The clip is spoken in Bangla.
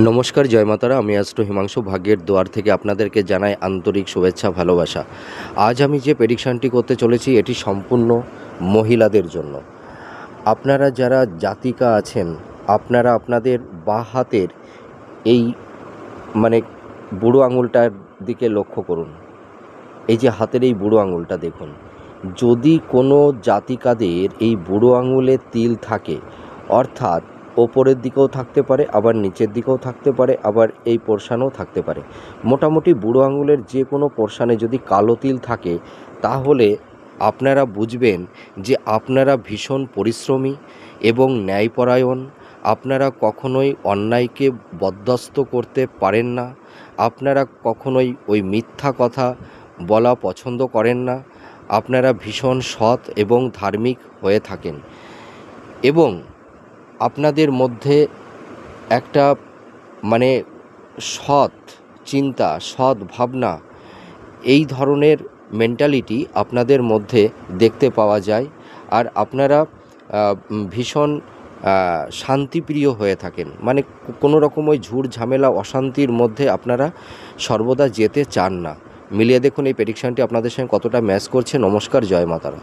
নমস্কার, জয় মাতারা। আমি অ্যাস্ট্রো হিমাংশু ভাগ্যের দুয়ার থেকে আপনাদেরকে জানাই আন্তরিক শুভেচ্ছা, ভালোবাসা। আজ আমি যে প্রেডিকশানটি করতে চলেছি এটি সম্পূর্ণ মহিলাদের জন্য। আপনারা যারা জাতিকা আছেন, আপনারা আপনাদের বাঁ হাতের এই মানে বুড়ো আঙুলটার দিকে লক্ষ্য করুন। এই যে হাতের এই বুড়ো আঙুলটা দেখুন, যদি কোনো জাতিকাদের এই বুড়ো আঙুলে তিল থাকে, অর্থাৎ ওপরের দিকেও থাকতে পারে, আবার নিচের দিকেও থাকতে পারে, আবার এই পোর্শানেও থাকতে পারে, মোটামুটি বুড়ো আঙুলের যে কোনো পোর্শানে যদি কালো তিল থাকে, তাহলে আপনারা বুঝবেন যে আপনারা ভীষণ পরিশ্রমী এবং ন্যায়পরায়ণ। আপনারা কখনোই অন্যায়কে বরদাস্ত করতে পারেন না। আপনারা কখনোই ওই মিথ্যা কথা বলা পছন্দ করেন না। আপনারা ভীষণ সৎ এবং ধার্মিক হয়ে থাকেন এবং আপনাদের মধ্যে একটা মানে সৎ চিন্তা, সৎ ভাবনা, এই ধরনের মেন্টালিটি আপনাদের মধ্যে দেখতে পাওয়া যায়। আর আপনারা ভীষণ শান্তিপ্রিয় হয়ে থাকেন, মানে কোনো রকম ওই ঝুট ঝামেলা অশান্তির মধ্যে আপনারা সর্বদা যেতে চান না। মিলিয়ে দেখুন এই প্রেডিকশানটি আপনাদের সঙ্গে কতটা ম্যাচ করছে। নমস্কার, জয় মাতারা।